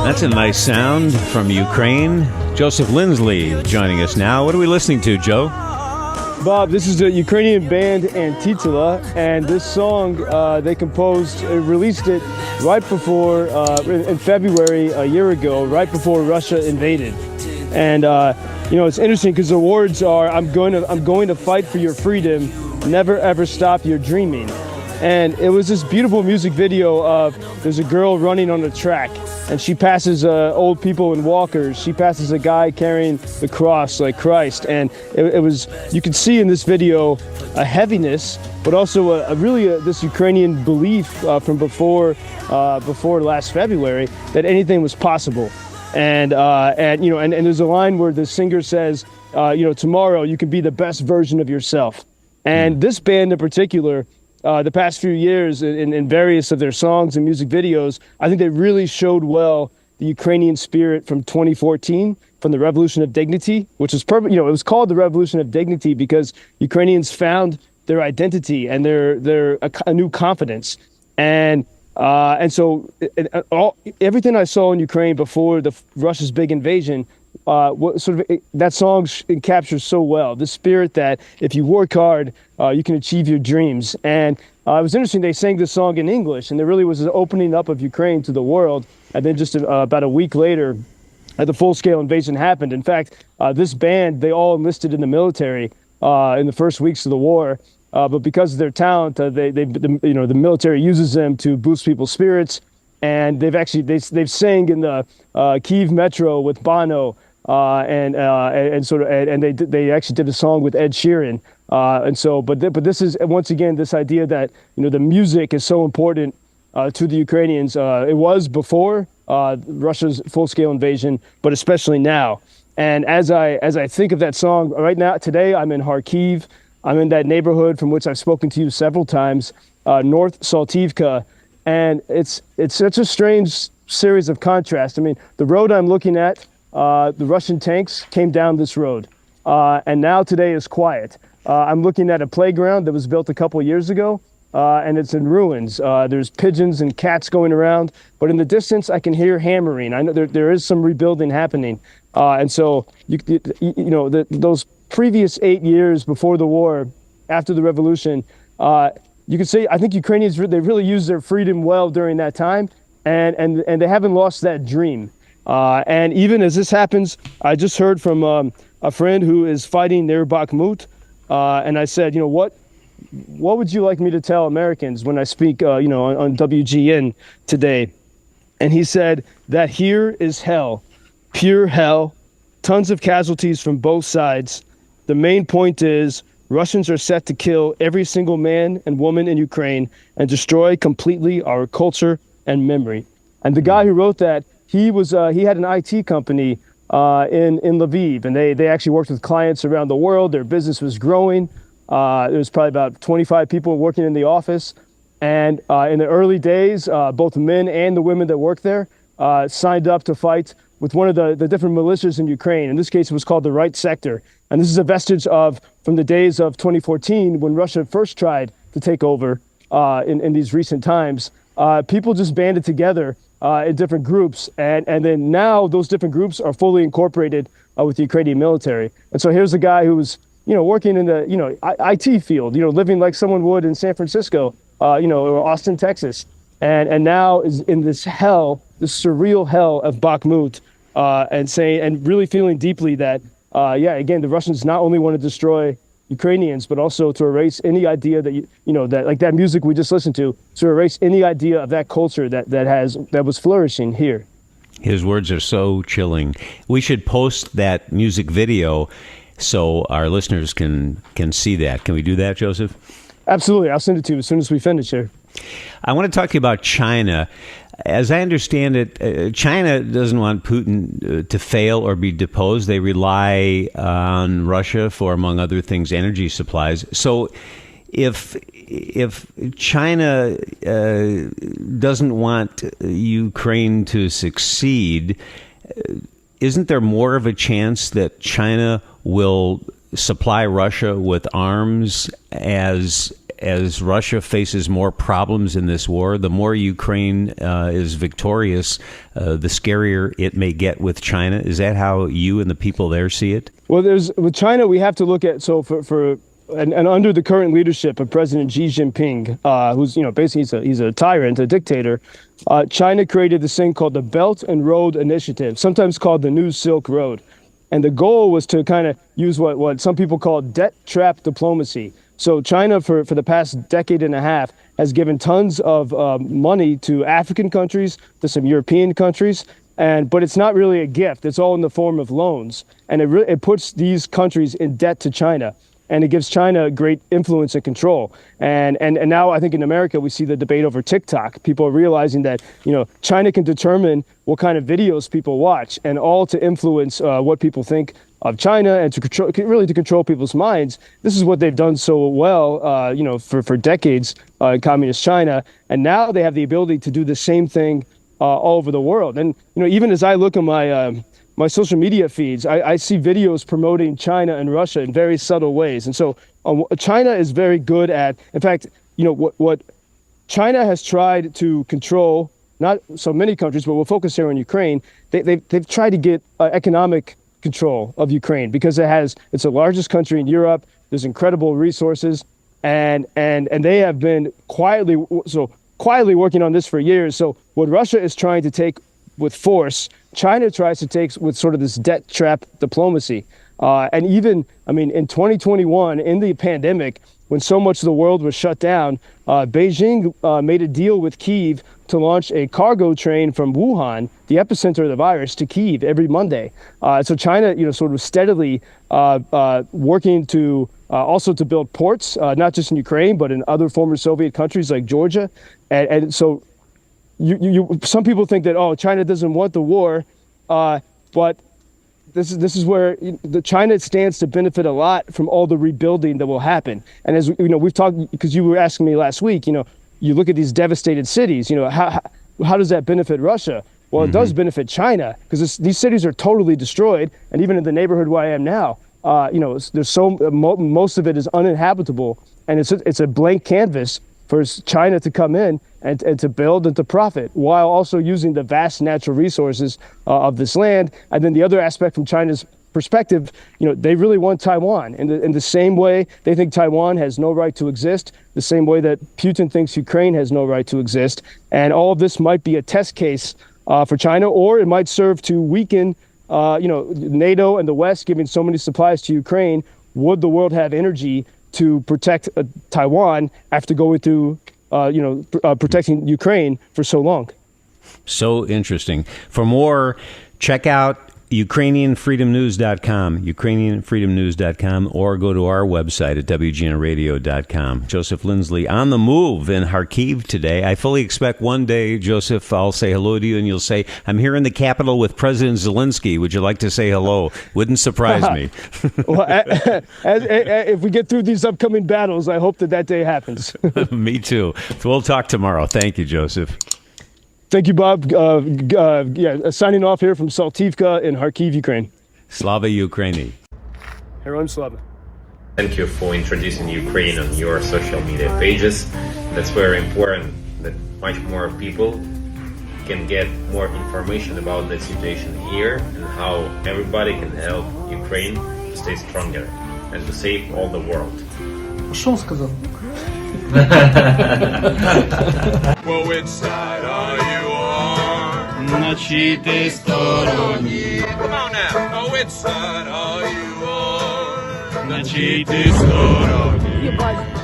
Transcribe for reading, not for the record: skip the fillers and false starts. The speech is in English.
That's a nice sound from Ukraine. Joseph Lindsley joining us now. What are we listening to, Joe? Bob, this is the Ukrainian band Antytlia, and this song they composed, released it right before, in February a year ago, right before Russia invaded. And it's interesting because the words are, I'm going to fight for your freedom, never ever stop your dreaming. And it was this beautiful music video of, there's a girl running on a track, and she passes old people in walkers. She passes a guy carrying the cross like Christ. And it was, you could see in this video a heaviness, but also this Ukrainian belief from before last February that anything was possible. And there's a line where the singer says, tomorrow you can be the best version of yourself. And this band in particular, the past few years in various of their songs and music videos, I think they really showed well the Ukrainian spirit from 2014, from the Revolution of Dignity, which is perfect. It was called the Revolution of Dignity because Ukrainians found their identity and their a new confidence. And so everything I saw in Ukraine before Russia's big invasion, that song captures so well the spirit that if you work hard, you can achieve your dreams. And it was interesting, they sang this song in English, and there really was an opening up of Ukraine to the world. And then just about a week later, the full-scale invasion happened. In fact, this band, they all enlisted in the military in the first weeks of the war. But because of their talent, the military uses them to boost people's spirits. And they've sang in the Kyiv metro with Bono, and they actually did a song with Ed Sheeran. But this is once again this idea that the music is so important to the Ukrainians. It was before Russia's full-scale invasion, but especially now. And as I think of that song right now, today I'm in Kharkiv. I'm in that neighborhood from which I've spoken to you several times, North Saltivka. And it's such a strange series of contrasts. I mean, the road I'm looking at, the Russian tanks came down this road. And now today is quiet. I'm looking at a playground that was built a couple of years ago, and it's in ruins. There's pigeons and cats going around, but in the distance I can hear hammering. I know there is some rebuilding happening. And so, those previous 8 years before the war, after the revolution, you could say, I think Ukrainians, they really used their freedom well during that time, and they haven't lost that dream. And even as this happens, I just heard from a friend who is fighting near Bakhmut, and I said, what would you like me to tell Americans when I speak, on WGN today? And he said that here is hell, pure hell, tons of casualties from both sides. The main point is Russians are set to kill every single man and woman in Ukraine and destroy completely our culture and memory. And the guy who wrote that, he had an IT company in Lviv, and they actually worked with clients around the world. Their business was growing. There was probably about 25 people working in the office. And in the early days, both the men and the women that worked there signed up to fight with one of the different militias in Ukraine. In this case, it was called the Right Sector. And this is a vestige from the days of 2014 when Russia first tried to take over in these recent times. People just banded together in different groups. And then now those different groups are fully incorporated with the Ukrainian military. And so here's a guy who was, working in the, IT field, living like someone would in San Francisco, or Austin, Texas. And now is in this hell, this surreal hell of Bakhmut, and really feeling deeply that, again, the Russians not only want to destroy Ukrainians, but also to erase any idea that, that like that music we just listened to erase any idea of that culture that was flourishing here. His words are so chilling. We should post that music video so our listeners can see that. Can we do that, Joseph? Absolutely. I'll send it to you as soon as we finish here. I want to talk to you about China. As I understand it, China doesn't want Putin to fail or be deposed. They rely on Russia for, among other things, energy supplies. So if China doesn't want Ukraine to succeed, isn't there more of a chance that China will supply Russia with arms as as Russia faces more problems in this war, the more Ukraine is victorious, the scarier it may get with China. Is that how you and the people there see it? Well, with China, we have to look at, and under the current leadership of President Xi Jinping, who's, basically he's a tyrant, a dictator, China created this thing called the Belt and Road Initiative, sometimes called the New Silk Road. And the goal was to kind of use what some people call debt trap diplomacy. So China, for the past decade and a half, has given tons of money to African countries, to some European countries, but it's not really a gift. It's all in the form of loans. And it puts these countries in debt to China. And it gives China great influence and control. And now I think in America, we see the debate over TikTok. People are realizing that, China can determine what kind of videos people watch, and all to influence what people think of China and to control people's minds. This is what they've done so well, for decades in communist China. And now they have the ability to do the same thing all over the world. And, even as I look at my social media feeds, I see videos promoting China and Russia in very subtle ways. And so China is very good at, in fact, what China has tried to control, not so many countries, but we'll focus here on Ukraine. They've tried to get economic control of Ukraine because it's the largest country in Europe. There's incredible resources, and they have been quietly working on this for years. So what Russia is trying to take with force, China tries to take with sort of this debt trap diplomacy. And even, in 2021, in the pandemic, when so much of the world was shut down, Beijing made a deal with Kyiv to launch a cargo train from Wuhan, the epicenter of the virus, to Kyiv every Monday. So China, sort of steadily working to also to build ports, not just in Ukraine, but in other former Soviet countries like Georgia. And so some people think that, China doesn't want the war, but this is where China stands to benefit a lot from all the rebuilding that will happen. And as we've talked, because you were asking me last week, you look at these devastated cities, how does that benefit Russia? Well, it does benefit China, because these cities are totally destroyed, and even in the neighborhood where I am now, there's most of it is uninhabitable, and it's a blank canvas for China to come in and to build and to profit, while also using the vast natural resources of this land. And then the other aspect from China's perspective, they really want Taiwan in the same way they think Taiwan has no right to exist, the same way that Putin thinks Ukraine has no right to exist. And all of this might be a test case for China, or it might serve to weaken, NATO and the West giving so many supplies to Ukraine. Would the world have energy to protect Taiwan after going through, protecting Ukraine for so long? So interesting. For more, check out UkrainianFreedomNews.com, UkrainianFreedomNews.com, or go to our website at WGNRadio.com. Joseph Lindsley on the move in Kharkiv today. I fully expect one day, Joseph, I'll say hello to you and you'll say, I'm here in the capital with President Zelensky. Would you like to say hello? Wouldn't surprise me. Well, if we get through these upcoming battles, I hope that day happens. Me too. So we'll talk tomorrow. Thank you, Joseph. Thank you, Bob. Signing off here from Saltivka in Kharkiv, Ukraine. Slava Ukraini. Heroin Slava. Thank you for introducing Ukraine on your social media pages. That's very important, that much more people can get more information about the situation here and how everybody can help Ukraine to stay stronger and to save all the world. Что он сказал? Well, which side are you on? На чьей ты стороне? Come on now. Oh, which side are you on? На чьей ты стороне?